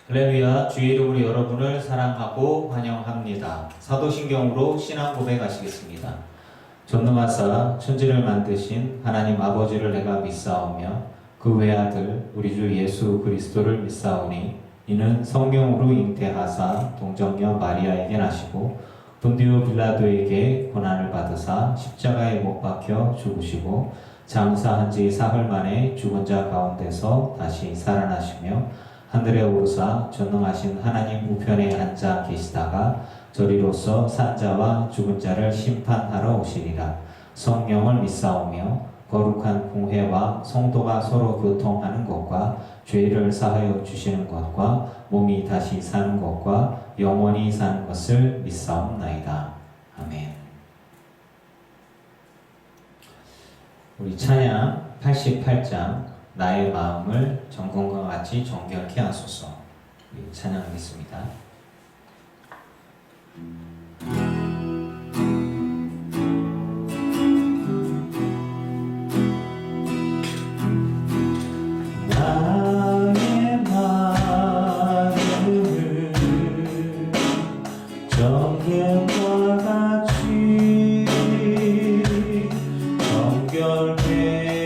할렐루야, 주의 이름으로 여러분을 사랑하고 환영합니다. 사도신경으로 신앙 고백하시겠습니다. 전능하사 천지를 만드신 하나님 아버지를 내가 믿사오며 그 외아들 우리 주 예수 그리스도를 믿사오니 이는 성령으로 잉태하사 동정녀 마리아에게 나시고 본디오 빌라도에게 고난을 받으사 십자가에 못 박혀 죽으시고 장사한 지 사흘 만에 죽은 자 가운데서 다시 살아나시며 하늘에 오르사 전능하신 하나님 우편에 앉아 계시다가 저리로서 산 자와 죽은 자를 심판하러 오시리라. 성령을 믿사오며 거룩한 공회와 성도가 서로 교통하는 것과 죄를 사하여 주시는 것과 몸이 다시 사는 것과 영원히 사는 것을 믿사옵나이다. 아멘. 우리 찬양 88장 나의 마음을 정금과 같이 정결케 하소서. 우리 찬양하겠습니다. 나의 마음을 정금과 같이 정결케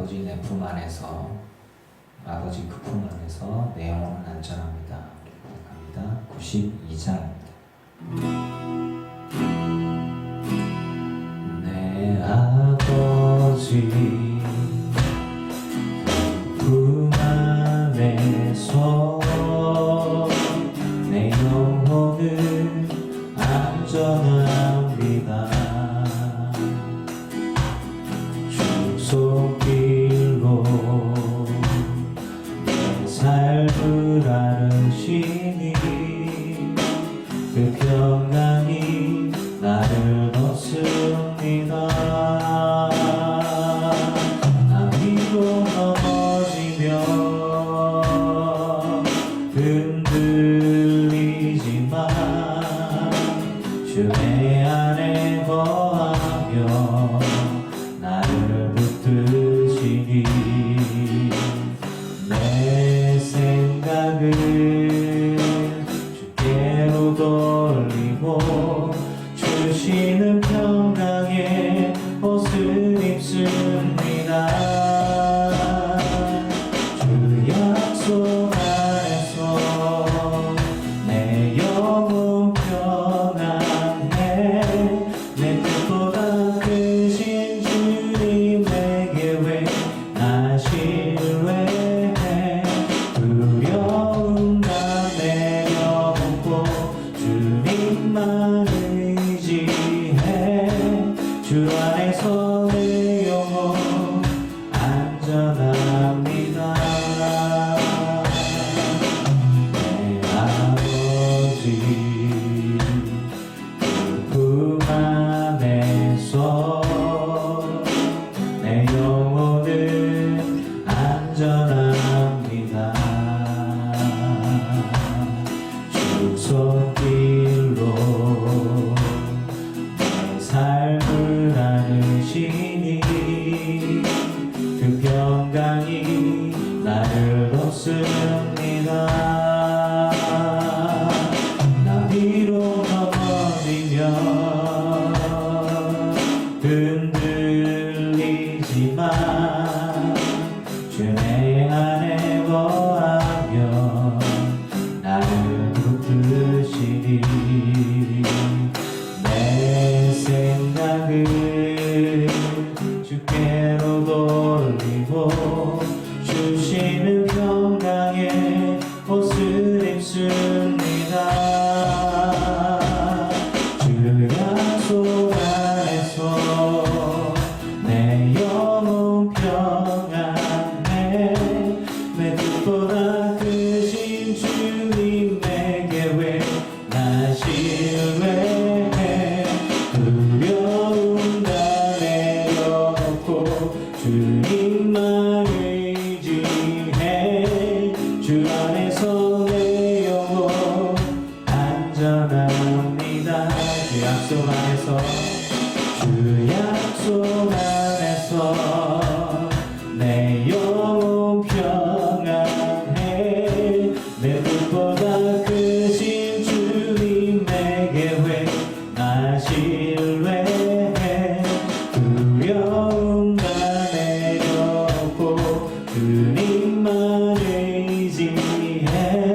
아버지 내 품 안에서 아버지 그 품 안에서 내 영혼은 안전합니다. 갑니다. 92장입니다. 내 아버지 품 안에서 내 영혼은 안전합니다. 주 안에서 내 영혼 안전합니다. 내 아버지 품 안에서 내 영혼은 안전합니다. 주 손길로 내 삶을 나누시니 그 평강이 나를 돕습니다. 나 비록 넘어지면 흔들리지만 주 내 안에 거하며 나를 붙드시니 내 생각을 주께로 돌리고 주시는 평강의 옷을 입습니다. 주 약속 안에서 내 영혼 평안해 내 뜻보다 크신 주님의 계획 나 신뢰해 두려움 다 내려놓고 주님만 의지해 주 안에서 내 영혼 안전합니다. 주 약속 안에서 주 약속 안에서 내 영혼 평안해 내 뜻보다 크신 주님의 계획 나 신뢰해 두려움 다 내려놓고 주님만 의지해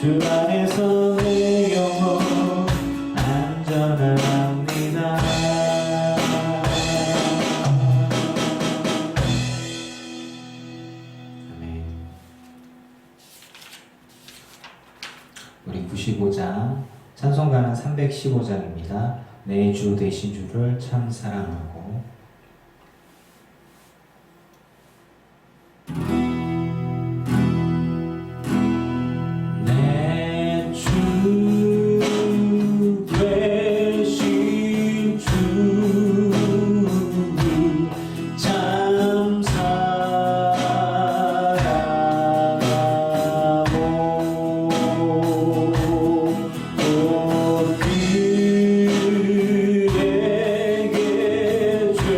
주 안에서 내 영혼 안전합니다. 아멘. 우리 95장 찬송가는 315장입니다. 내 주 되신 주를 참 사랑하고. 내 주 되신 주 참 사랑하고 그에게 죄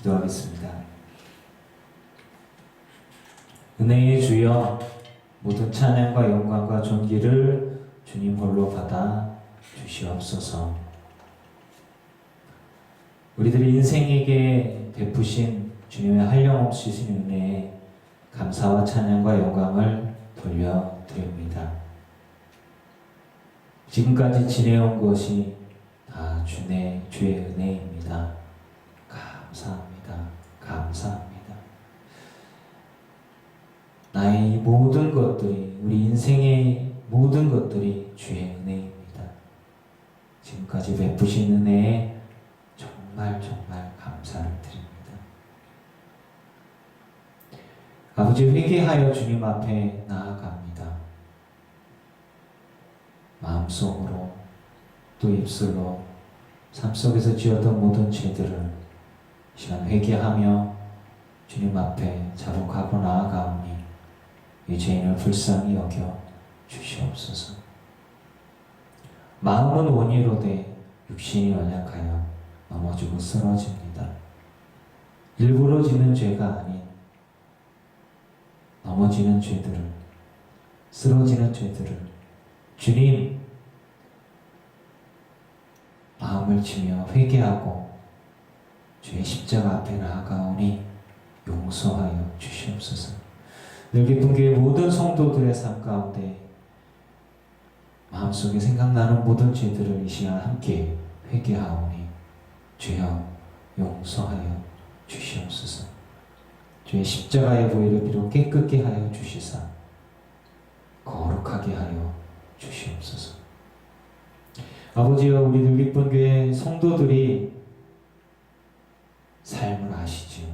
기도하겠습니다. 은혜의 주여, 모든 찬양과 영광과 존귀를 주님 홀로 받아 주시옵소서. 우리들의 인생에게 베푸신 주님의 한량없으신 은혜에 감사와 찬양과 영광을 돌려드립니다. 지금까지 지내온 것이 다 주의 은혜입니다. 감사합니다. 감사합니다. 나의 모든 것들이, 우리 인생의 모든 것들이 주의 은혜입니다. 지금까지 베푸신 은혜에 정말 감사를 드립니다. 아버지, 회개하여 주님 앞에 나아갑니다. 마음속으로 또 입술로 삶 속에서 지었던 모든 죄들을 시간 회개하며 주님 앞에 자복하고 나아가오니 이 죄인을 불쌍히 여겨 주시옵소서. 마음은 원이로되 육신이 연약하여 넘어지고 쓰러집니다. 일부러 짓는 죄가 아닌 넘어지는 죄들을, 쓰러지는 죄들을 주님 마음을 치며 회개하고 주의 십자가 앞에 나아가오니 용서하여 주시옵소서. 늘 깊은 교회 모든 성도들의 삶 가운데 마음속에 생각나는 모든 죄들을 이 시간 함께 회개하오니 주여 용서하여 주시옵소서. 주의 십자가의 보혈을 비로 깨끗게 하여 주시사 거룩하게 하여 주시옵소서. 아버지여, 우리 늘 깊은 교회 성도들이 삶을 아시지요.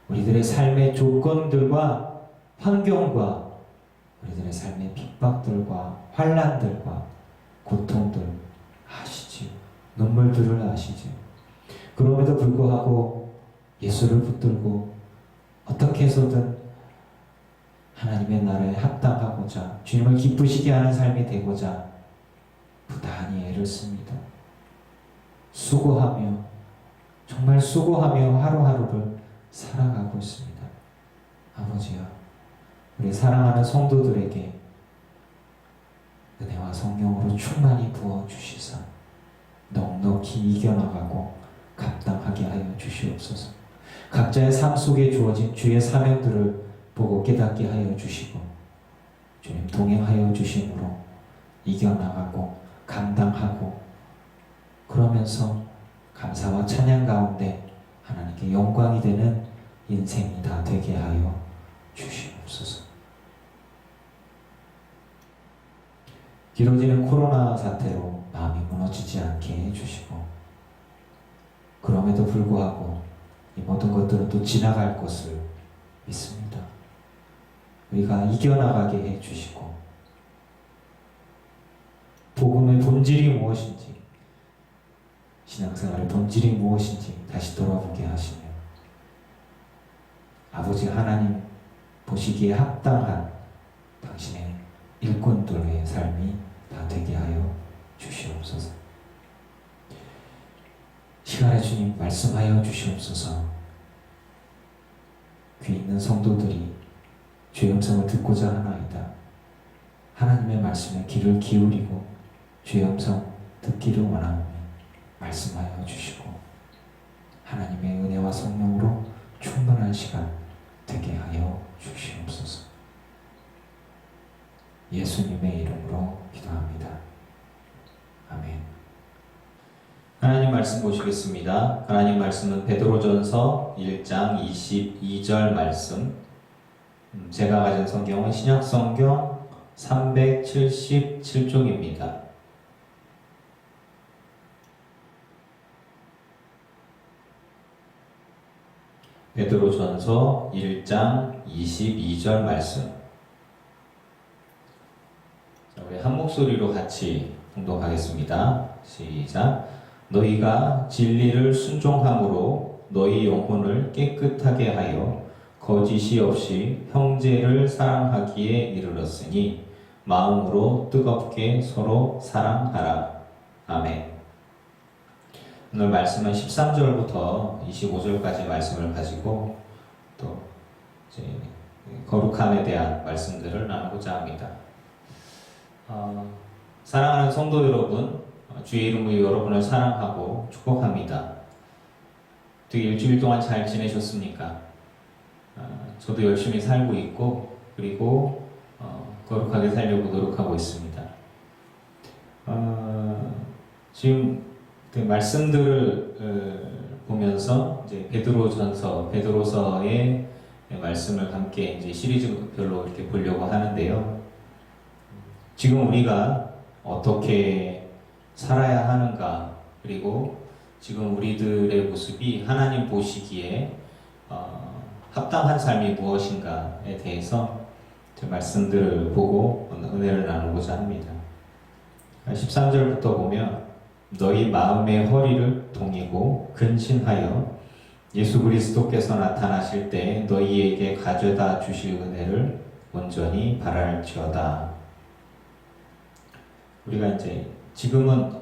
우리들의 삶의 조건들과 환경과 우리들의 삶의 핍박들과 환난들과 고통들 아시지요. 눈물들을 아시지요. 그럼에도 불구하고 예수를 붙들고 어떻게 해서든 하나님의 나라에 합당하고자 주님을 기쁘시게 하는 삶이 되고자 부단히 애를 씁니다. 수고하며, 정말 수고하며 하루하루를 살아가고 있습니다. 아버지여, 우리 사랑하는 성도들에게 은혜와 성령으로 충만히 부어주시사 넉넉히 이겨나가고 감당하게 하여 주시옵소서. 각자의 삶 속에 주어진 주의 사명들을 보고 깨닫게 하여 주시고 주님 동행하여 주심으로 이겨나가고 감당하고 그러면서 감사와 찬양 가운데 하나님께 영광이 되는 인생이 다 되게 하여 주시옵소서. 길어지는 코로나 사태로 마음이 무너지지 않게 해주시고 그럼에도 불구하고 이 모든 것들은 또 지나갈 것을 믿습니다. 우리가 이겨나가게 해주시고 복음의 본질이 무엇인지, 신앙생활의 본질이 무엇인지 다시 돌아보게 하시며 아버지 하나님 보시기에 합당한 당신의 일꾼들의 삶이 다 되게 하여 주시옵소서. 시간에 주님 말씀하여 주시옵소서. 귀 있는 성도들이 주의 음성을 듣고자 하나이다. 하나님의 말씀에 귀를 기울이고 주의 음성 듣기를 원하오니 말씀하여 주시고 하나님의 은혜와 성령으로 충만한 시간 되게 하여 주시옵소서. 예수님의 이름으로 기도합니다. 아멘. 하나님 말씀 보시겠습니다. 하나님 말씀은 베드로전서 1장 22절 말씀. 제가 가진 성경은 신약성경 377쪽입니다. 베드로전서 1장 22절 말씀. 우리 한 목소리로 같이 봉독하겠습니다. 시작. 너희가 진리를 순종함으로 너희 영혼을 깨끗하게 하여 거짓이 없이 형제를 사랑하기에 이르렀으니 마음으로 뜨겁게 서로 사랑하라. 아멘. 오늘 말씀은 13절부터 25절까지 말씀을 가지고 또 이제 거룩함에 대한 말씀들을 나누고자 합니다. 사랑하는 성도 여러분, 주의 이름으로 여러분을 사랑하고 축복합니다. 되게 일주일 동안 잘 지내셨습니까? 저도 열심히 살고 있고 그리고 거룩하게 살려고 노력하고 있습니다. 지금 그 말씀들을 보면서 이제 베드로서의 말씀을 함께 이제 시리즈별로 이렇게 보려고 하는데요. 지금 우리가 어떻게 살아야 하는가, 그리고 지금 우리들의 모습이 하나님 보시기에 합당한 삶이 무엇인가에 대해서 말씀들을 보고 은혜를 나누고자 합니다. 13절부터 보면 너희 마음의 허리를 동이고 근신하여 예수 그리스도께서 나타나실 때 너희에게 가져다 주실 은혜를 온전히 바랄지어다. 우리가 이제 지금은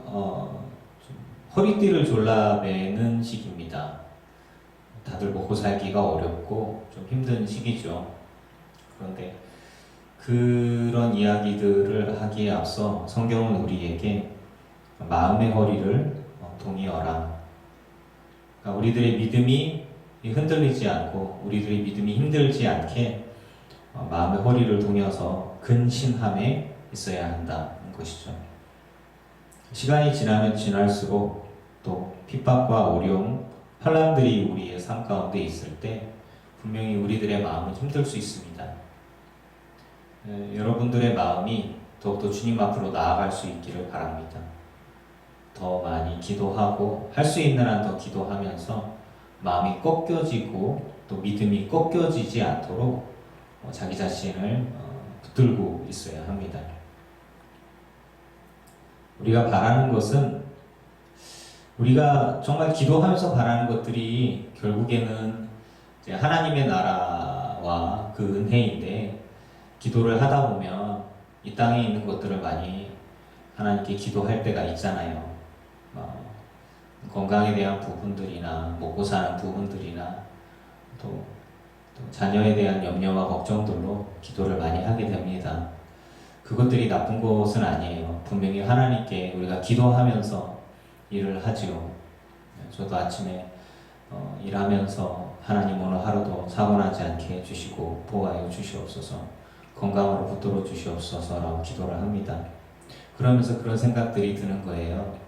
허리띠를 졸라매는 시기입니다. 다들 먹고 살기가 어렵고 좀 힘든 시기죠. 그런데 그런 이야기들을 하기에 앞서 성경은 우리에게 마음의 허리를 동이어라. 그러니까 우리들의 믿음이 흔들리지 않고 우리들의 믿음이 힘들지 않게 마음의 허리를 동여서 근신함에 있어야 한다는 것이죠. 시간이 지나면 지날수록 또 핍박과 어려움, 환난들이 우리의 삶 가운데 있을 때 분명히 우리들의 마음은 힘들 수 있습니다. 여러분들의 마음이 더욱더 주님 앞으로 나아갈 수 있기를 바랍니다. 더 많이 기도하고 할 수 있는 한 더 기도하면서 마음이 꺾여지고 또 믿음이 꺾여지지 않도록 자기 자신을 붙들고 있어야 합니다. 우리가 바라는 것은 우리가 정말 기도하면서 바라는 것들이 결국에는 이제 하나님의 나라와 그 은혜인데, 기도를 하다 보면 이 땅에 있는 것들을 많이 하나님께 기도할 때가 있잖아요. 건강에 대한 부분들이나 먹고 사는 부분들이나 또 자녀에 대한 염려와 걱정들로 기도를 많이 하게 됩니다. 그것들이 나쁜 것은 아니에요. 분명히 하나님께 우리가 기도하면서 일을 하지요. 저도 아침에 일하면서 하나님 오늘 하루도 사고 나지 않게 해주시고 보호하여 주시옵소서, 건강으로 붙들어 주시옵소서라고 기도를 합니다. 그러면서 그런 생각들이 드는 거예요.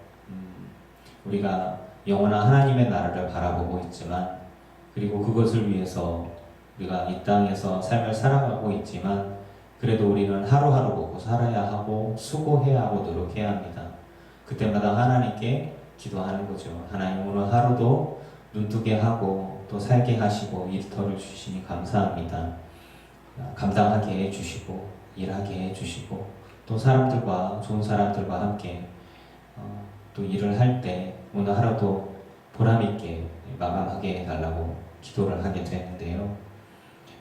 우리가 영원한 하나님의 나라를 바라보고 있지만, 그리고 그것을 위해서 우리가 이 땅에서 삶을 살아가고 있지만, 그래도 우리는 하루하루 먹고 살아야 하고 수고해야 하고 노력해야 합니다. 그때마다 하나님께 기도하는 거죠. 하나님 오늘 하루도 눈뜨게 하고 또 살게 하시고 일터를 주시니 감사합니다. 감당하게 해주시고 일하게 해주시고 또 사람들과 좋은 사람들과 함께 또 일을 할 때 오늘 하루도 보람있게 마감하게 해달라고 기도를 하게 되는데요.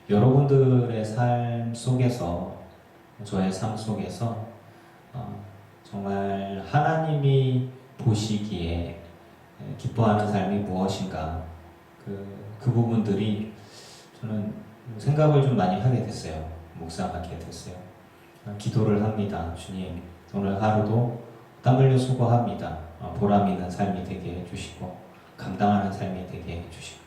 여러분들의 삶 속에서, 저의 삶 속에서 정말 하나님이 보시기에 기뻐하는 삶이 무엇인가, 그 부분들이 저는 생각을 좀 많이 하게 됐어요. 묵상하게 됐어요. 기도를 합니다. 주님, 오늘 하루도 땀 흘려 수고합니다. 보람 있는 삶이 되게 해주시고 감당하는 삶이 되게 해주시고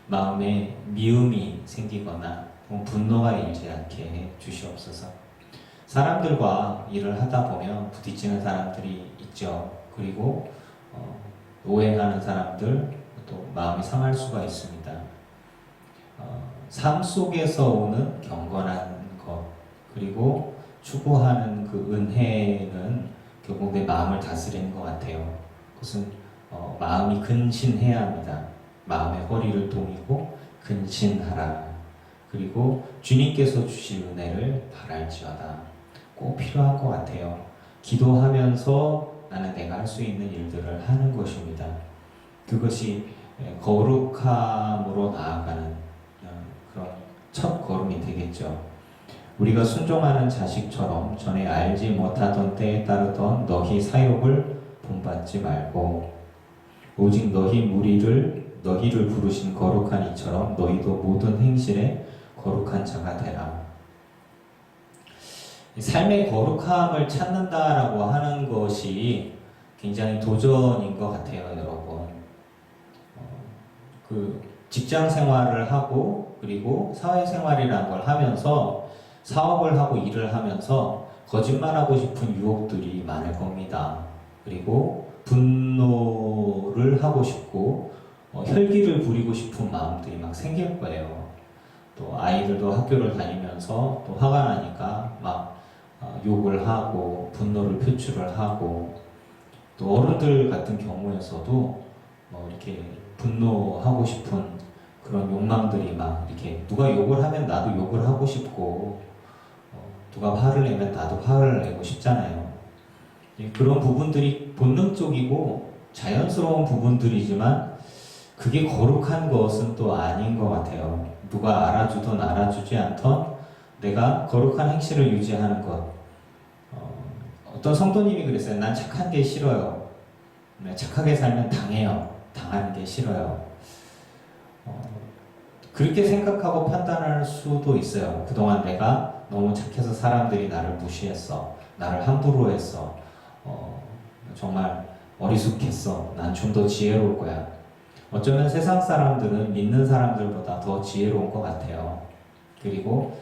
마음에 미움이 생기거나 분노가 일지 않게 해주시옵소서. 사람들과 일을 하다 보면 부딪히는 사람들이 있죠. 그리고 오해하는 사람들, 또 마음이 상할 수가 있습니다. 삶 속에서 오는 경건한 것, 그리고 추구하는 그 은혜는 결국 내 마음을 다스리는 것 같아요. 그것은 마음이 근신해야 합니다. 마음의 허리를 동이고 근신하라. 그리고 주님께서 주실 은혜를 바랄지어다. 꼭 필요한 것 같아요. 기도하면서 나는 내가 할 수 있는 일들을 하는 것입니다. 그것이 거룩함으로 나아가는 그런 첫 걸음이 되겠죠. 우리가 순종하는 자식처럼 전에 알지 못하던 때에 따르던 너희 사욕을 본받지 말고 오직 너희를 부르신 거룩한 이처럼 너희도 모든 행실에 거룩한 자가 되라. 삶의 거룩함을 찾는다라고 하는 것이 굉장히 도전인 것 같아요, 여러분. 그 직장 생활을 하고 그리고 사회생활이라는 걸 하면서 사업을 하고 일을 하면서 거짓말하고 싶은 유혹들이 많을 겁니다. 그리고 분노를 하고 싶고 혈기를 부리고 싶은 마음들이 막 생길 거예요. 또 아이들도 학교를 다니면서 또 화가 나니까 막 욕을 하고 분노를 표출을 하고 또 어른들 같은 경우에서도 이렇게 분노하고 싶은 그런 욕망들이 막 이렇게 누가 욕을 하면 나도 욕을 하고 싶고 누가 화를 내면 나도 화를 내고 싶잖아요. 그런 부분들이 본능적이고 자연스러운 부분들이지만 그게 거룩한 것은 또 아닌 것 같아요. 누가 알아주든 알아주지 않던 내가 거룩한 행실을 유지하는 것. 어떤 성도님이 그랬어요. 난 착한 게 싫어요. 착하게 살면 당해요. 당하는 게 싫어요. 그렇게 생각하고 판단할 수도 있어요. 그동안 내가 너무 착해서 사람들이 나를 무시했어. 나를 함부로 했어. 정말 어리숙했어. 난 좀 더 지혜로울 거야. 어쩌면 세상 사람들은 믿는 사람들보다 더 지혜로운 것 같아요. 그리고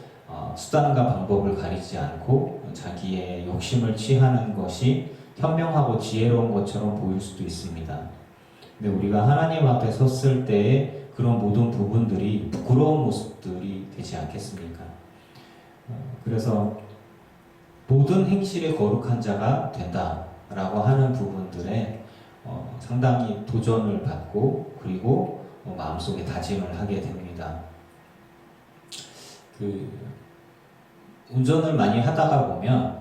수단과 방법을 가리지 않고 자기의 욕심을 취하는 것이 현명하고 지혜로운 것처럼 보일 수도 있습니다. 근데 우리가 하나님 앞에 섰을 때의 그런 모든 부분들이 부끄러운 모습들이 되지 않겠습니까? 그래서 모든 행실에 거룩한 자가 된다라고 하는 부분들에 상당히 도전을 받고 그리고 마음속에 다짐을 하게 됩니다. 운전을 많이 하다가 보면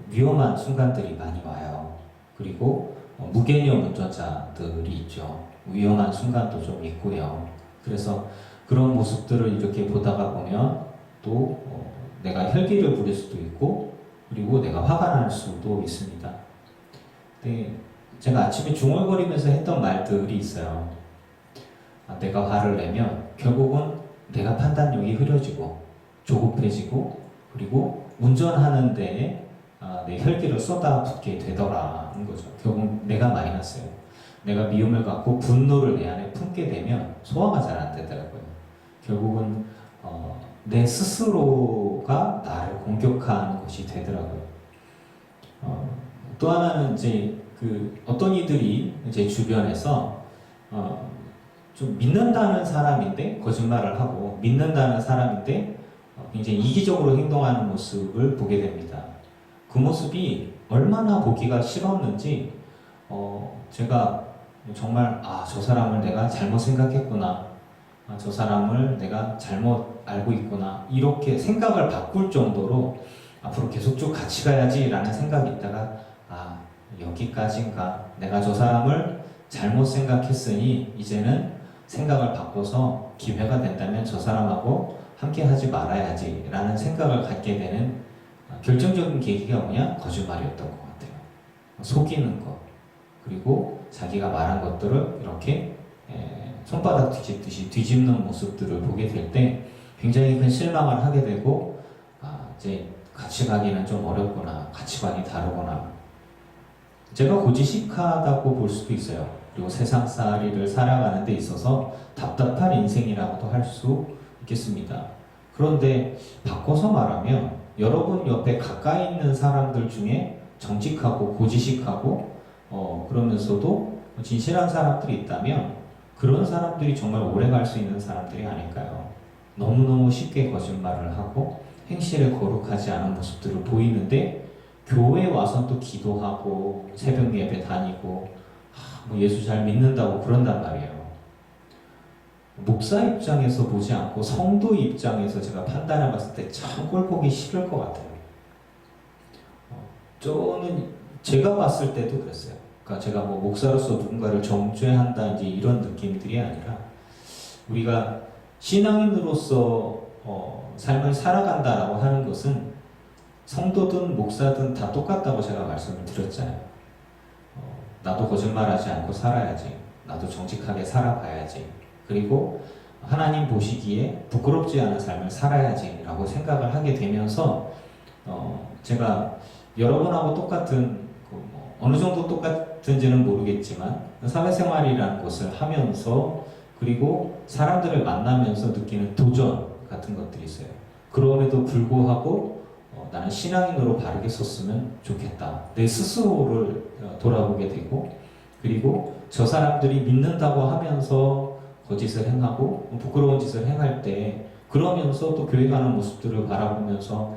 위험한 순간들이 많이 와요. 그리고 무개념 운전자들이 있죠. 위험한 순간도 좀 있고요. 그래서 그런 모습들을 이렇게 보다가 보면 또 내가 혈기를 부릴 수도 있고 그리고 내가 화가 날 수도 있습니다. 근데 제가 아침에 중얼거리면서 했던 말들이 있어요. 내가 화를 내면 결국은 내가 판단력이 흐려지고 조급해지고 그리고 운전하는 데에 내 혈기를 쏟아붓게 되더라는 거죠. 결국 내가 마이너스예요. 내가 미움을 갖고 분노를 내 안에 품게 되면 소화가 잘 안 되더라고요. 결국은 내 스스로가 나를 공격하는 것이 되더라고요. 또 하나는 이제 어떤 이들이 제 주변에서 좀 믿는다는 사람인데 거짓말을 하고 믿는다는 사람인데 굉장히 이기적으로 행동하는 모습을 보게 됩니다. 그 모습이 얼마나 보기가 싫었는지 제가 정말 저 사람을 내가 잘못 생각했구나, 저 사람을 내가 잘못 알고 있구나 이렇게 생각을 바꿀 정도로 앞으로 계속 쭉 같이 가야지 라는 생각이 있다가 여기까지인가, 내가 저 사람을 잘못 생각했으니 이제는 생각을 바꿔서 기회가 된다면 저 사람하고 함께 하지 말아야지 라는 생각을 갖게 되는 결정적인 계기가 뭐냐? 거짓말이었던 것 같아요. 속이는 것, 그리고 자기가 말한 것들을 이렇게 손바닥 뒤집듯이 뒤집는 모습들을 보게 될 때 굉장히 큰 실망을 하게 되고 이제 같이 가기는 좀 어렵구나, 가치관이 다르구나. 제가 고지식하다고 볼 수도 있어요. 그리고 세상살이를 살아가는 데 있어서 답답한 인생이라고도 할 수 있겠습니다. 그런데 바꿔서 말하면 여러분 옆에 가까이 있는 사람들 중에 정직하고 고지식하고 그러면서도 진실한 사람들이 있다면 그런 사람들이 정말 오래 갈 수 있는 사람들이 아닐까요? 너무너무 쉽게 거짓말을 하고 행실에 거룩하지 않은 모습들을 보이는데 교회에 와서 또 기도하고 새벽 예배 다니고 예수 잘 믿는다고 그런단 말이에요. 목사 입장에서 보지 않고 성도 입장에서 제가 판단해 봤을 때 참 꼴 보기 싫을 것 같아요. 저는 제가 봤을 때도 그랬어요. 그러니까 제가 목사로서 누군가를 정죄한다 이제 이런 느낌들이 아니라 우리가 신앙인으로서 삶을 살아간다라고 하는 것은 성도든 목사든 다 똑같다고 제가 말씀을 드렸잖아요. 나도 거짓말하지 않고 살아야지. 나도 정직하게 살아가야지. 그리고 하나님 보시기에 부끄럽지 않은 삶을 살아야지 라고 생각을 하게 되면서 제가 여러분하고 똑같은 어느 정도 똑같은지는 모르겠지만 사회생활이라는 것을 하면서 그리고 사람들을 만나면서 느끼는 도전 같은 것들이 있어요. 그럼에도 불구하고 나는 신앙인으로 바르게 섰으면 좋겠다. 내 스스로를 돌아보게 되고 그리고 저 사람들이 믿는다고 하면서 거짓을 행하고 부끄러운 짓을 행할 때 그러면서 또 교회 가는 모습들을 바라보면서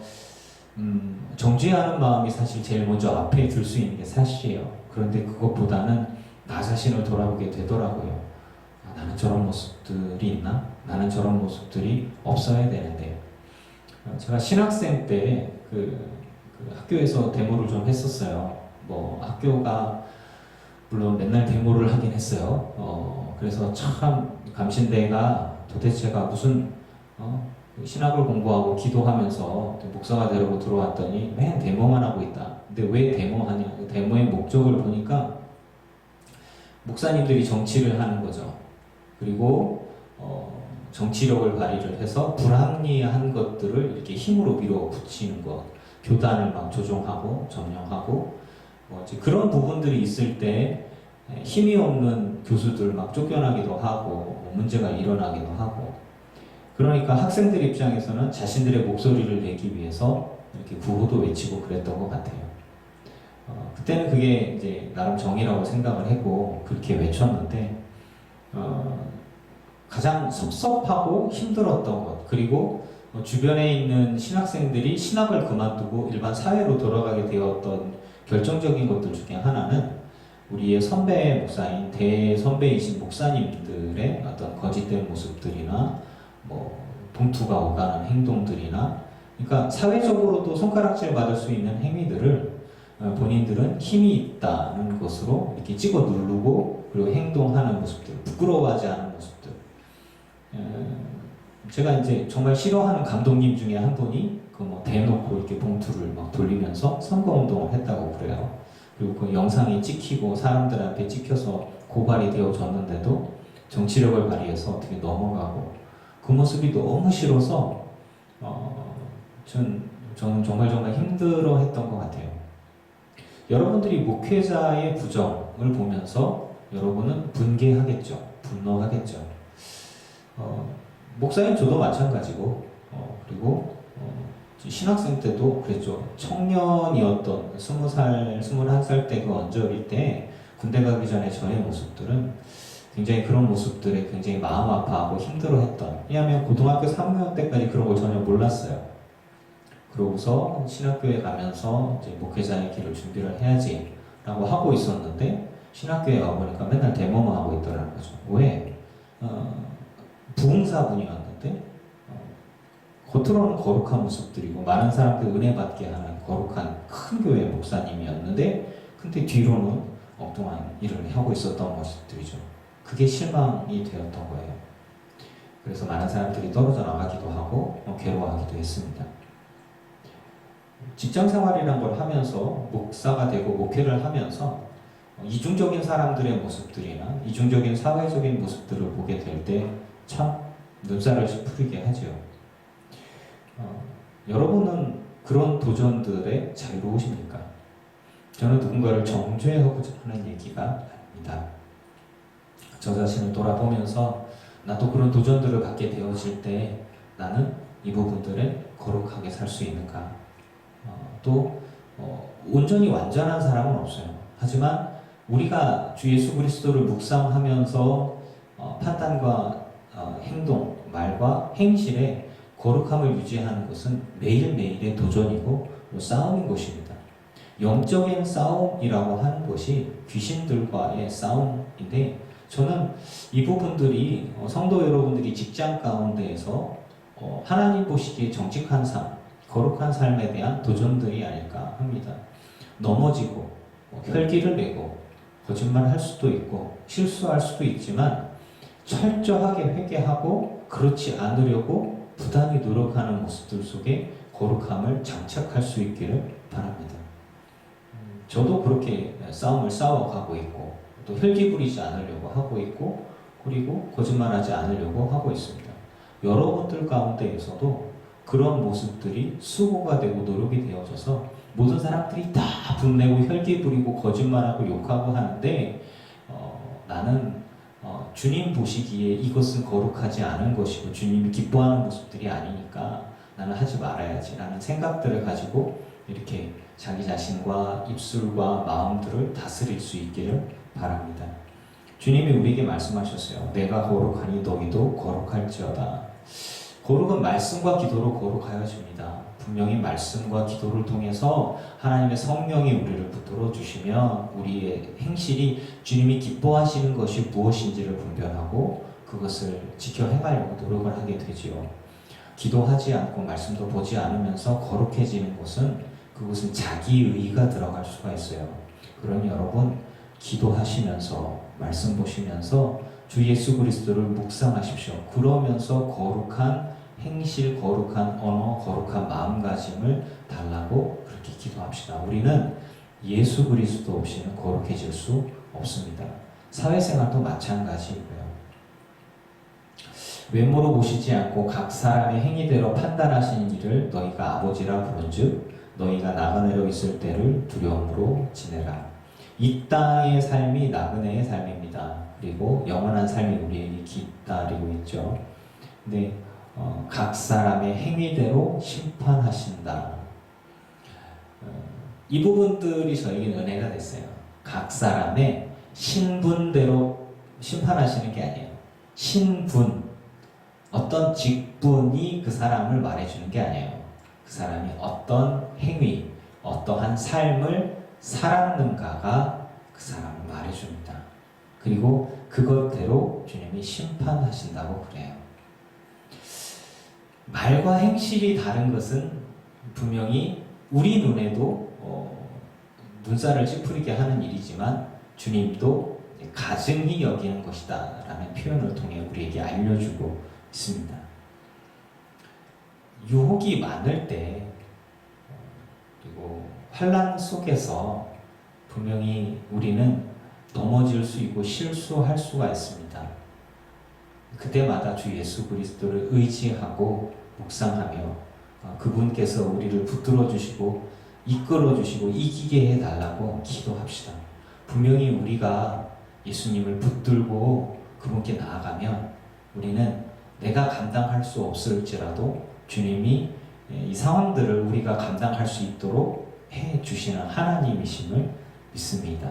정죄하는 마음이 사실 제일 먼저 앞에 들 수 있는 게 사실이에요. 그런데 그것보다는 나 자신을 돌아보게 되더라고요. 나는 저런 모습들이 있나? 나는 저런 모습들이 없어야 되는데 제가 신학생 때 그 학교에서 데모를 좀 했었어요. 학교가 물론 맨날 데모를 하긴 했어요. 그래서 참 감신대가 도대체가 무슨 신학을 공부하고 기도하면서 목사가 되려고 들어왔더니 맨 데모만 하고 있다. 근데 왜 데모하냐? 데모의 목적을 보니까 목사님들이 정치를 하는 거죠. 그리고 정치력을 발휘를 해서 불합리한 것들을 이렇게 힘으로 밀어붙이는 것, 교단을 막 조종하고 점령하고 그런 부분들이 있을 때 힘이 없는 교수들 막 쫓겨나기도 하고 문제가 일어나기도 하고 그러니까 학생들 입장에서는 자신들의 목소리를 내기 위해서 이렇게 구호도 외치고 그랬던 것 같아요. 그때는 그게 이제 나름 정의라고 생각을 하고 그렇게 외쳤는데 가장 섭섭하고 힘들었던 것 그리고 주변에 있는 신학생들이 신학을 그만두고 일반 사회로 돌아가게 되었던 결정적인 것들 중에 하나는 우리의 선배 목사인 대선배이신 목사님들의 어떤 거짓된 모습들이나 봉투가 오가는 행동들이나 그러니까 사회적으로도 손가락질 받을 수 있는 행위들을 본인들은 힘이 있다는 것으로 이렇게 찍어 누르고 그리고 행동하는 모습들, 부끄러워하지 않은 모습들. 제가 이제 정말 싫어하는 감독님 중에 한 분이 대놓고 이렇게 봉투를 막 돌리면서 선거운동을 했다고 그래요. 그리고 그 영상이 찍히고 사람들 앞에 찍혀서 고발이 되어졌는데도 정치력을 발휘해서 어떻게 넘어가고 그 모습이 너무 싫어서 저는 정말 힘들어했던 것 같아요. 여러분들이 목회자의 부정을 보면서 여러분은 분개하겠죠. 분노하겠죠. 목사님 저도 마찬가지고 그리고 신학생 때도 그랬죠. 청년이었던 20살, 21살 때 그 언저리 때 군대 가기 전에 저의 모습들은 굉장히 그런 모습들에 굉장히 마음 아파하고 힘들어했던 왜냐하면 고등학교 3학년 때까지 그런 걸 전혀 몰랐어요. 그러고서 신학교에 가면서 이제 목회자의 길을 준비를 해야지 라고 하고 있었는데 신학교에 와보니까 맨날 데모만 하고 있더라는 거죠. 왜? 부흥사분이었는데 겉으로는 거룩한 모습들이고 많은 사람들 은혜 받게 하는 거룩한 큰 교회 목사님이었는데 근데 뒤로는 엉뚱한 일을 하고 있었던 모습들이죠. 그게 실망이 되었던 거예요. 그래서 많은 사람들이 떨어져 나가기도 하고 괴로워하기도 했습니다. 직장 생활이란 걸 하면서 목사가 되고 목회를 하면서 이중적인 사람들의 모습들이나 이중적인 사회적인 모습들을 보게 될 때 참 눈살을 찌푸리게 하죠. 여러분은 그런 도전들에 자유로우십니까? 저는 누군가를 정죄하고자 하는 얘기가 아닙니다. 저 자신을 돌아보면서 나도 그런 도전들을 받게 되어질 때 나는 이 부분들에 거룩하게 살 수 있는가? 온전히 완전한 사람은 없어요. 하지만 우리가 주 예수 그리스도를 묵상하면서 판단과 행동, 말과 행실에 거룩함을 유지하는 것은 매일매일의 도전이고 싸움인 것입니다. 영적인 싸움이라고 하는 것이 귀신들과의 싸움인데 저는 이 부분들이 성도 여러분들이 직장 가운데에서 하나님 보시기에 정직한 삶, 거룩한 삶에 대한 도전들이 아닐까 합니다. 넘어지고 혈기를 내고 거짓말할 수도 있고 실수할 수도 있지만 철저하게 회개하고 그렇지 않으려고 부단히 노력하는 모습들 속에 거룩함을 장착할 수 있기를 바랍니다. 저도 그렇게 싸움을 싸워가고 있고 또 혈기 부리지 않으려고 하고 있고, 그리고 거짓말하지 않으려고 하고 있습니다. 여러분들 가운데에서도 그런 모습들이 수고가 되고 노력이 되어져서 모든 사람들이 다 분내고 혈기 부리고 거짓말하고 욕하고 하는데 나는 주님 보시기에 이것은 거룩하지 않은 것이고 주님이 기뻐하는 모습들이 아니니까 나는 하지 말아야지 라는 생각들을 가지고 이렇게 자기 자신과 입술과 마음들을 다스릴 수 있기를 바랍니다. 주님이 우리에게 말씀하셨어요. 내가 거룩하니 너희도 거룩할지어다. 거룩은 말씀과 기도로 거룩하여집니다. 분명히 말씀과 기도를 통해서 하나님의 성령이 우리를 붙들어 주시면 우리의 행실이 주님이 기뻐하시는 것이 무엇인지를 분별하고 그것을 지켜 행하려고 노력을 하게 되지요. 기도하지 않고 말씀도 보지 않으면서 거룩해지는 것은 그것은 자기의가 들어갈 수가 있어요. 그러니 여러분 기도하시면서 말씀 보시면서 주 예수 그리스도를 묵상하십시오. 그러면서 거룩한 행실, 거룩한 언어, 거룩한 마음가짐을 달라고 그렇게 기도합시다. 우리는 예수 그리스도 없이는 거룩해질 수 없습니다. 사회생활도 마찬가지고요. 외모로 보시지 않고 각 사람의 행위대로 판단하시는 일을 너희가 아버지라 부른즉 너희가 나그네로 있을 때를 두려움으로 지내라. 이 땅의 삶이 나그네의 삶입니다. 그리고 영원한 삶이 우리에게 기다리고 있죠. 근데 각 사람의 행위대로 심판하신다. 이 부분들이 저에게 은혜가 됐어요. 각 사람의 신분대로 심판하시는 게 아니에요. 신분, 어떤 직분이 그 사람을 말해주는 게 아니에요. 그 사람이 어떤 행위, 어떠한 삶을 살았는가가 그 사람을 말해줍니다. 그리고 그것대로 주님이 심판하신다고 그래요. 말과 행실이 다른 것은 분명히 우리 눈에도 눈살을 찌푸리게 하는 일이지만 주님도 가증히 여기는 것이다 라는 표현을 통해 우리에게 알려주고 있습니다. 유혹이 많을 때 그리고 환난 속에서 분명히 우리는 넘어질 수 있고 실수할 수가 있습니다. 그때마다 주 예수 그리스도를 의지하고 묵상하며 그분께서 우리를 붙들어 주시고 이끌어 주시고 이기게 해달라고 기도합시다. 분명히 우리가 예수님을 붙들고 그분께 나아가면 우리는 내가 감당할 수 없을지라도 주님이 이 상황들을 우리가 감당할 수 있도록 해주시는 하나님이심을 믿습니다.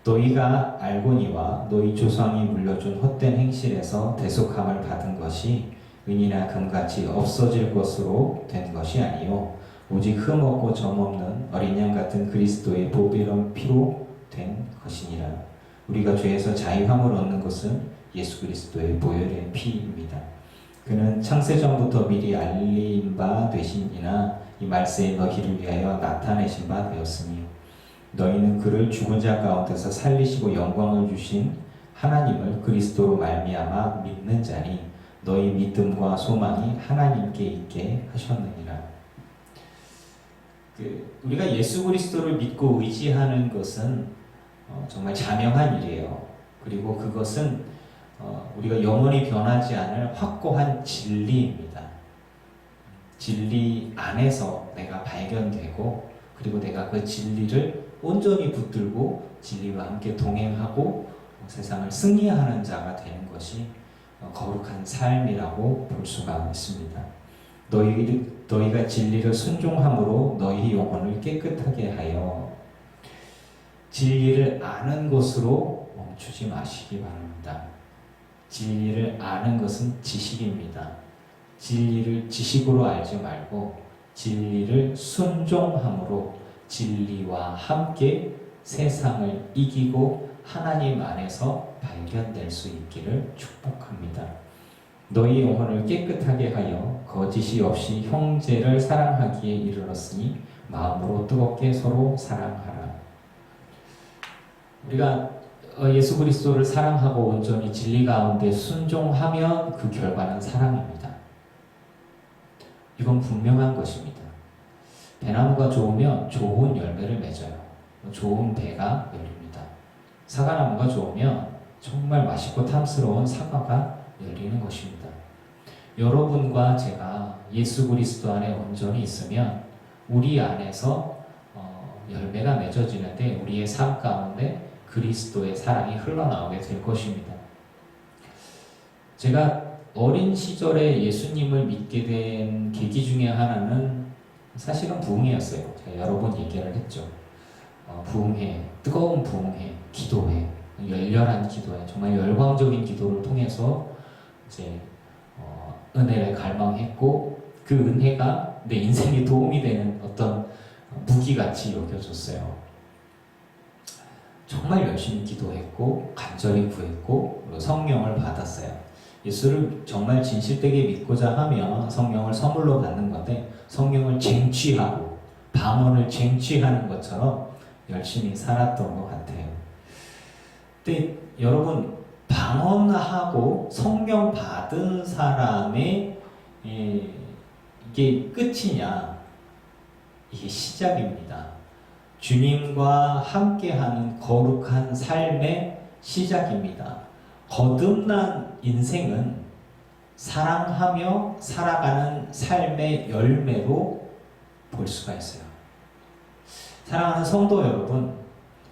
너희가 알고니와 너희 조상이 물려준 헛된 행실에서 대속함을 받은 것이 은이나 금같이 없어질 것으로 된 것이 아니요 오직 흠없고 점없는 어린 양 같은 그리스도의 보배로운 피로 된 것이니라. 우리가 죄에서 자유함을 얻는 것은 예수 그리스도의 보혈의 피입니다. 그는 창세전부터 미리 알린 바 되시니나 이 말세에 너희를 위하여 나타내신 바 되었으니 너희는 그를 죽은 자 가운데서 살리시고 영광을 주신 하나님을 그리스도로 말미암아 믿는 자니 너희 믿음과 소망이 하나님께 있게 하셨느니라. 우리가 예수 그리스도를 믿고 의지하는 것은 정말 자명한 일이에요. 그리고 그것은 우리가 영원히 변하지 않을 확고한 진리입니다. 진리 안에서 내가 발견되고 그리고 내가 그 진리를 온전히 붙들고 진리와 함께 동행하고 세상을 승리하는 자가 되는 것이 거룩한 삶이라고 볼 수가 있습니다. 너희가 진리를 순종함으로 너희 영혼을 깨끗하게 하여 진리를 아는 것으로 멈추지 마시기 바랍니다. 진리를 아는 것은 지식입니다. 진리를 지식으로 알지 말고 진리를 순종함으로 진리와 함께 세상을 이기고 하나님 안에서 발견될 수 있기를 축복합니다. 너희 영혼을 깨끗하게 하여 거짓이 없이 형제를 사랑하기에 이르렀으니 마음으로 뜨겁게 서로 사랑하라. 우리가 예수 그리스도를 사랑하고 온전히 진리 가운데 순종하면 그 결과는 사랑입니다. 이건 분명한 것입니다. 배나무가 좋으면 좋은 열매를 맺어요. 좋은 배가 열립니다. 사과나무가 좋으면 정말 맛있고 탐스러운 사과가 열리는 것입니다. 여러분과 제가 예수 그리스도 안에 온전히 있으면 우리 안에서 열매가 맺어지는데 우리의 삶 가운데 그리스도의 사랑이 흘러나오게 될 것입니다. 제가 어린 시절에 예수님을 믿게 된 계기 중에 하나는 사실은 부흥회였어요. 제가 여러 번 얘기를 했죠. 부흥회, 뜨거운 부흥회, 기도회, 열렬한 기도회, 정말 열광적인 기도를 통해서 이제 은혜를 갈망했고 그 은혜가 내 인생에 도움이 되는 어떤 무기같이 여겨졌어요. 정말 열심히 기도했고 간절히 구했고 성령을 받았어요. 예수를 정말 진실되게 믿고자 하면 성령을 선물로 받는 건데 성령을 쟁취하고 방언을 쟁취하는 것처럼 열심히 살았던 것 같아요. 근데 여러분 방언하고 성령 받은 사람의 이게 끝이냐? 이게 시작입니다. 주님과 함께하는 거룩한 삶의 시작입니다. 거듭난 인생은 사랑하며 살아가는 삶의 열매로 볼 수가 있어요. 사랑하는 성도 여러분,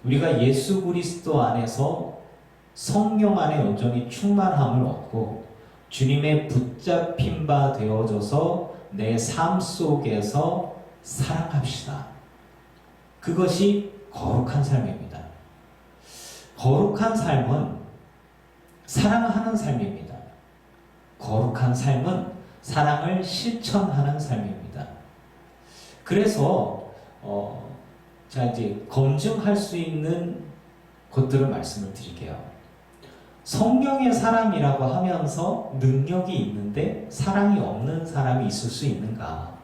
우리가 예수 그리스도 안에서 성령 안에 온전히 충만함을 얻고 주님의 붙잡힌 바 되어져서 내 삶 속에서 사랑합시다. 그것이 거룩한 삶입니다. 거룩한 삶은 사랑하는 삶입니다. 거룩한 삶은 사랑을 실천하는 삶입니다. 그래서 자 이제 검증할 수 있는 것들을 말씀을 드릴게요. 성령의 사람이라고 하면서 능력이 있는데 사랑이 없는 사람이 있을 수 있는가?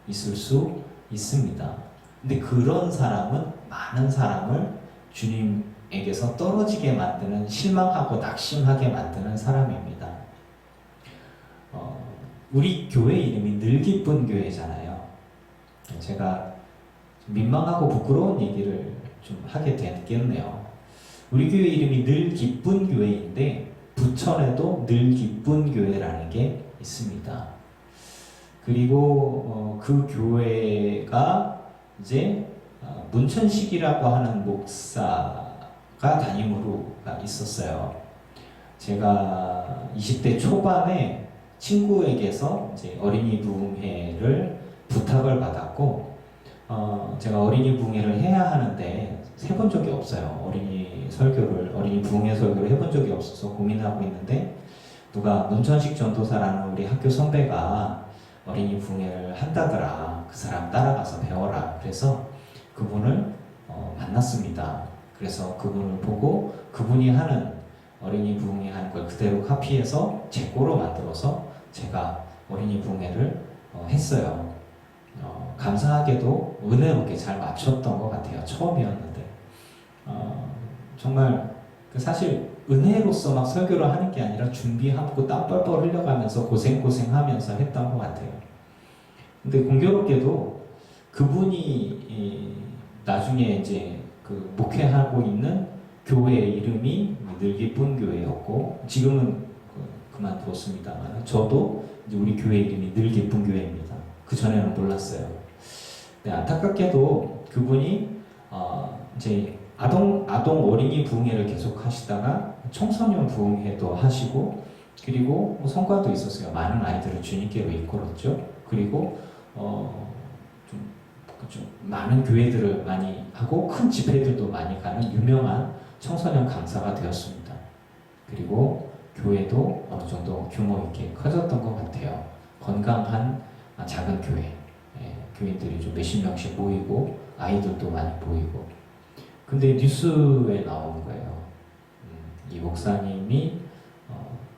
있을 수 있습니다. 근데 그런 사람은 많은 사람을 주님에게서 떨어지게 만드는, 실망하고 낙심하게 만드는 사람입니다. 우리 교회 이름이 늘 기쁜 교회잖아요. 제가 민망하고 부끄러운 얘기를 좀 하게 되겠네요. 우리 교회 이름이 늘 기쁜 교회인데 부천에도 늘 기쁜 교회라는 게 있습니다. 그리고 그 교회가 이제 문천식이라고 하는 목사가 담임으로가 있었어요. 제가 20대 초반에 친구에게서 이제 어린이 부흥회를 부탁을 받았고 제가 어린이 부흥회를 해야 하는데 해본 적이 없어요. 어린이 부흥회 설교를 해본 적이 없어서 고민하고 있는데 누가 문천식 전도사라는 우리 학교 선배가 어린이 부흥회를 한다더라. 그 사람 따라가서 배워라. 그래서 그분을 만났습니다. 그래서 그분을 보고 그분이 하는 어린이 부흥회 하는 걸 그대로 카피해서 제 거로 만들어서 제가 어린이 부흥회를 했어요. 감사하게도 은혜롭게 잘 맞췄던 것 같아요. 처음이었는데 정말 사실 은혜로서 막 설교를 하는 게 아니라 준비하고 땀 뻘뻘 흘려가면서 고생하면서 했던 것 같아요. 근데 공교롭게도 그분이 나중에 이제 그 목회하고 있는 교회 이름이 늘 기쁜 교회였고 지금은 그만두었습니다만 저도 이제 우리 교회 이름이 늘 기쁜 교회입니다. 그 전에는 몰랐어요. 네, 안타깝게도 그분이 이제 아동 어린이 부흥회를 계속 하시다가 청소년 부흥회도 하시고 그리고 성과도 있었어요. 많은 아이들을 주님께로 이끌었죠. 그리고 좀 많은 교회들을 많이 하고 큰 집회들도 많이 가는 유명한 청소년 강사가 되었습니다. 그리고 교회도 어느 정도 규모 있게 커졌던 것 같아요. 건강한 작은 교회, 교인들이 좀 몇십 명씩 모이고 아이들도 많이 모이고. 근데 뉴스에 나오는 거예요. 이 목사님이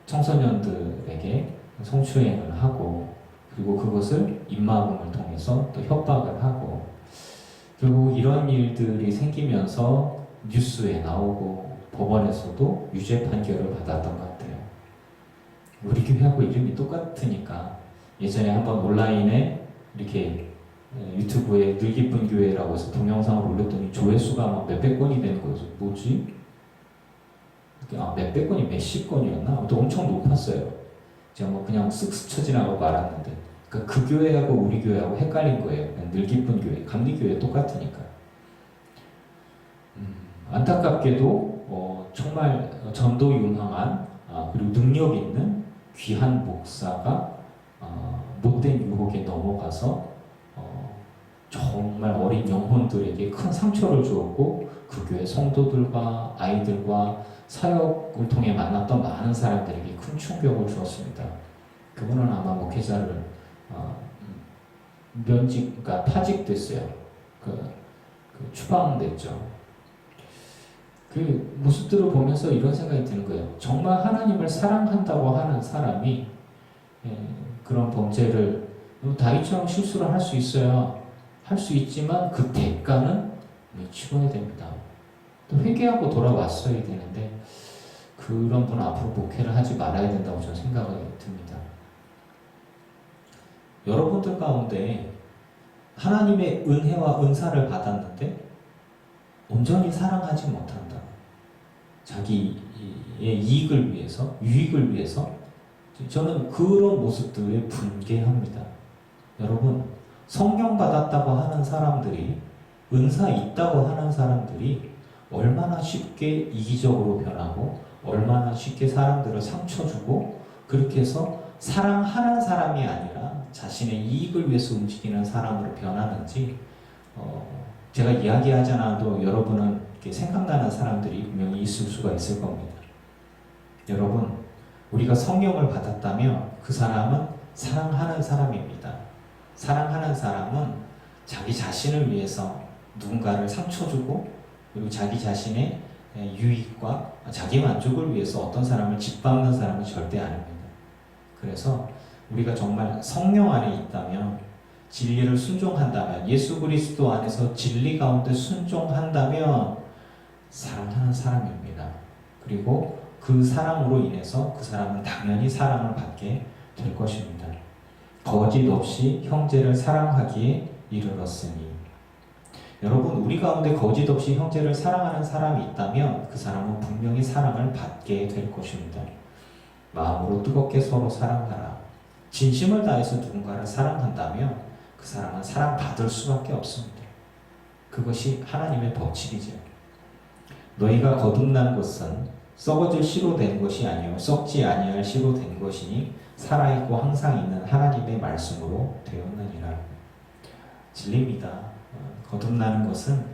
청소년들에게 성추행을 하고 그리고 그것을 입막음을 통해서 또 협박을 하고 결국 이런 일들이 생기면서 뉴스에 나오고 법원에서도 유죄 판결을 받았던 것 같아요. 우리 교회하고 이름이 똑같으니까 예전에 한번 온라인에 이렇게 유튜브에 늘 기쁜 교회라고 해서 동영상을 올렸더니 조회수가 막 몇백 건이 되는 거여서 뭐지? 몇백 건이 몇십 건이었나? 아무튼 엄청 높았어요. 제가 뭐 그냥 쓱 스쳐 지나가고 말았는데 그 교회하고 우리 교회하고 헷갈린 거예요. 늘 기쁜 교회, 감리교회 똑같으니까. 안타깝게도 정말 전도 유망한 그리고 능력 있는 귀한 목사가 못된 유혹에 넘어가서 정말 어린 영혼들에게 큰 상처를 주었고 그 교회 성도들과 아이들과 사역을 통해 만났던 많은 사람들에게 큰 충격을 주었습니다. 그분은 아마 목회자를 그러니까 파직됐어요. 그 추방됐죠. 그 모습들을 보면서 이런 생각이 드는 거예요. 정말 하나님을 사랑한다고 하는 사람이 그런 범죄를 다윗처럼 실수를 할 수 있어야 할 수 있지만 그 대가는 치러야 됩니다. 또 회개하고 돌아왔어야 되는데 그런 분은 앞으로 목회를 하지 말아야 된다고 저는 생각이 듭니다. 여러분들 가운데 하나님의 은혜와 은사를 받았는데 온전히 사랑하지 못한다. 자기의 이익을 위해서, 유익을 위해서 저는 그런 모습들에 분개합니다. 여러분, 성령 받았다고 하는 사람들이, 은사 있다고 하는 사람들이 얼마나 쉽게 이기적으로 변하고 얼마나 쉽게 사람들을 상처 주고 그렇게 해서 사랑하는 사람이 아니라 자신의 이익을 위해서 움직이는 사람으로 변하는지 제가 이야기하지 않아도 여러분은 이렇게 생각나는 사람들이 분명히 있을 수가 있을 겁니다. 여러분, 우리가 성령을 받았다면 그 사람은 사랑하는 사람입니다. 사랑하는 사람은 자기 자신을 위해서 누군가를 상처 주고 그리고 자기 자신의 유익과 자기 만족을 위해서 어떤 사람을 짓밟는 사람은 절대 아닙니다. 그래서 우리가 정말 성령 안에 있다면 진리를 순종한다면 예수 그리스도 안에서 진리 가운데 순종한다면 사랑하는 사람입니다. 그리고 그 사랑으로 인해서 그 사람은 당연히 사랑을 받게 될 것입니다. 거짓 없이 형제를 사랑하기에 이르렀으니 여러분 우리 가운데 거짓 없이 형제를 사랑하는 사람이 있다면 그 사람은 분명히 사랑을 받게 될 것입니다. 마음으로 뜨겁게 서로 사랑하라. 진심을 다해서 누군가를 사랑한다면 그 사람은 사랑받을 수밖에 없습니다. 그것이 하나님의 법칙이죠. 너희가 거듭난 것은 썩어질 씨로 된 것이 아니요 썩지 아니할 씨로 된 것이니 살아있고 항상 있는 하나님의 말씀으로 되었느니라. 진리입니다. 거듭나는 것은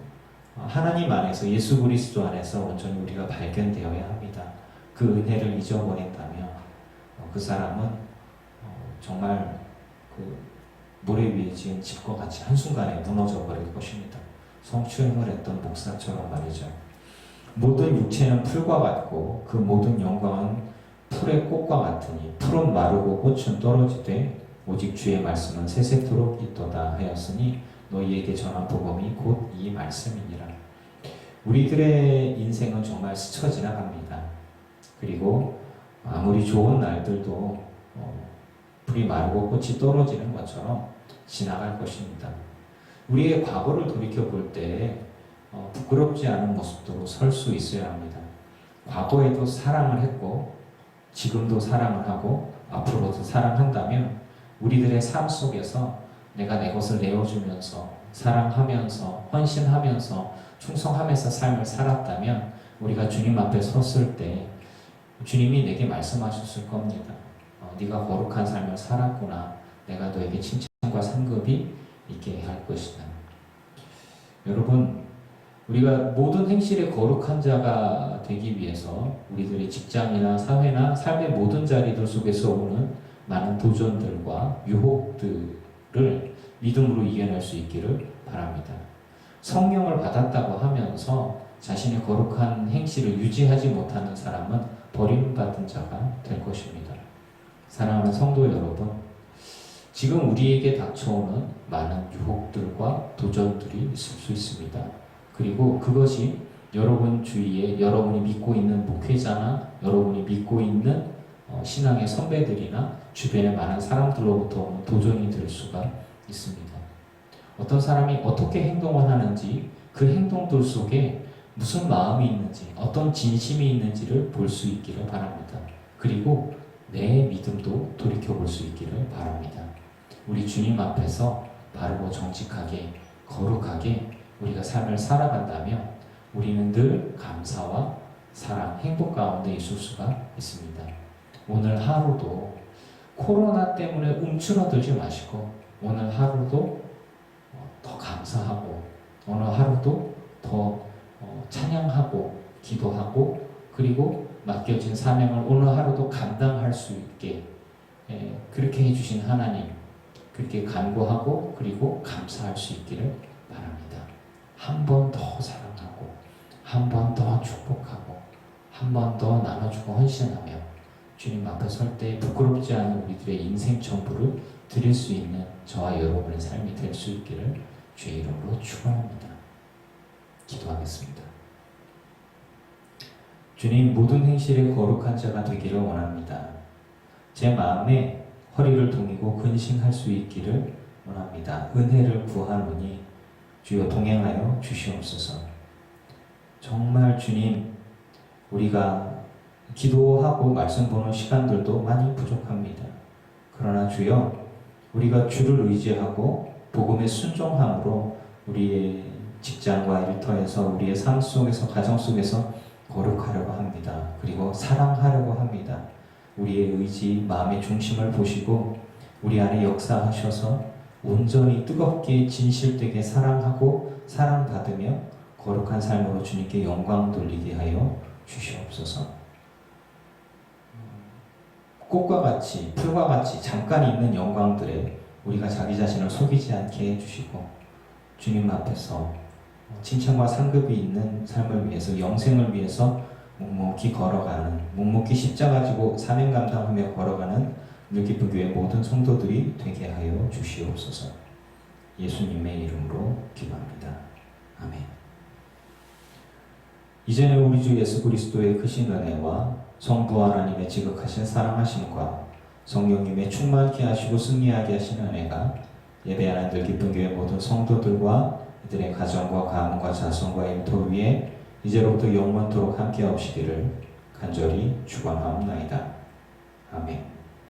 하나님 안에서 예수 그리스도 안에서 온전히 우리가 발견되어야 합니다. 그 은혜를 잊어버린다면 그 사람은 정말 그 모래 위에 지은 집과 같이 한순간에 무너져 버릴 것입니다. 성추행을 했던 목사처럼 말이죠. 모든 육체는 풀과 같고 그 모든 영광은 풀의 꽃과 같으니 풀은 마르고 꽃은 떨어지되 오직 주의 말씀은 세세토록 있도다 하였으니 너희에게 전한 복음이 곧 이 말씀이니라. 우리들의 인생은 정말 스쳐 지나갑니다. 그리고 아무리 좋은 날들도 풀이 마르고 꽃이 떨어지는 것처럼 지나갈 것입니다. 우리의 과거를 돌이켜볼 때 부끄럽지 않은 모습으로 설 수 있어야 합니다. 과거에도 사랑을 했고 지금도 사랑을 하고 앞으로도 사랑한다면 우리들의 삶 속에서 내가 내 것을 내어주면서 사랑하면서 헌신하면서 충성하면서 삶을 살았다면 우리가 주님 앞에 섰을 때 주님이 내게 말씀하셨을 겁니다. 네가 거룩한 삶을 살았구나. 내가 너에게 칭찬과 상급이 있게 할 것이다. 여러분, 우리가 모든 행실에 거룩한 자가 되기 위해서 우리들의 직장이나 사회나 삶의 모든 자리들 속에서 오는 많은 도전들과 유혹들을 믿음으로 이겨낼 수 있기를 바랍니다. 성령을 받았다고 하면서 자신의 거룩한 행실을 유지하지 못하는 사람은 버림받은 자가 될 것입니다. 사랑하는 성도 여러분, 지금 우리에게 닥쳐오는 많은 유혹들과 도전들이 있을 수 있습니다. 그리고 그것이 여러분 주위에 여러분이 믿고 있는 목회자나 여러분이 믿고 있는 신앙의 선배들이나 주변의 많은 사람들로부터 오는 도전이 될 수가 있습니다. 어떤 사람이 어떻게 행동을 하는지 그 행동들 속에 무슨 마음이 있는지, 어떤 진심이 있는지를 볼 수 있기를 바랍니다. 그리고 내 믿음도 돌이켜볼 수 있기를 바랍니다. 우리 주님 앞에서 바르고 정직하게, 거룩하게 우리가 삶을 살아간다면 우리는 늘 감사와 사랑, 행복 가운데 있을 수가 있습니다. 오늘 하루도 코로나 때문에 움츠러들지 마시고 오늘 하루도 더 감사하고 오늘 하루도 더 찬양하고 기도하고 그리고 맡겨진 사명을 오늘 하루도 감당할 수 있게 그렇게 해주신 하나님 그렇게 간구하고 그리고 감사할 수 있기를 바랍니다. 한 번 더 사랑하고 한 번 더 축복하고 한 번 더 나눠주고 헌신하며 주님 앞에 설 때 부끄럽지 않은 우리들의 인생 전부를 드릴 수 있는 저와 여러분의 삶이 될 수 있기를 주의 이름으로 축원합니다. 기도하겠습니다. 주님, 모든 행실에 거룩한 자가 되기를 원합니다. 제 마음에 허리를 동이고 근신할 수 있기를 원합니다. 은혜를 구하노니 주여 동행하여 주시옵소서. 정말 주님, 우리가 기도하고 말씀 보는 시간들도 많이 부족합니다. 그러나 주여, 우리가 주를 의지하고 복음의 순종함으로 우리의 직장과 일터에서 우리의 삶 속에서 가정 속에서 거룩하려고 합니다. 그리고 사랑하려고 합니다. 우리의 의지, 마음의 중심을 보시고 우리 안에 역사하셔서 온전히 뜨겁게 진실되게 사랑하고 사랑받으며 거룩한 삶으로 주님께 영광 돌리게 하여 주시옵소서. 꽃과 같이 풀과 같이 잠깐 있는 영광들에 우리가 자기 자신을 속이지 않게 해주시고 주님 앞에서 칭찬과 상급이 있는 삶을 위해서 영생을 위해서 묵묵히 걸어가는 묵묵히 십자가 지고 사명 감당하며 걸어가는 늘깊은 교회 모든 성도들이 되게 하여 주시옵소서. 예수님의 이름으로 기도합니다. 아멘. 이제는 우리 주 예수 그리스도의 크신 은혜와 성부 하나님의 지극하신 사랑하심과 성령님의 충만케 하시고 승리하게 하시는 은혜가 예배하는 늘깊은 교회 모든 성도들과 이들의 가정과 가문과 자손과 일터 위에 이제로부터 영원토록 함께 하시기를 간절히 축원하옵나이다. 아멘.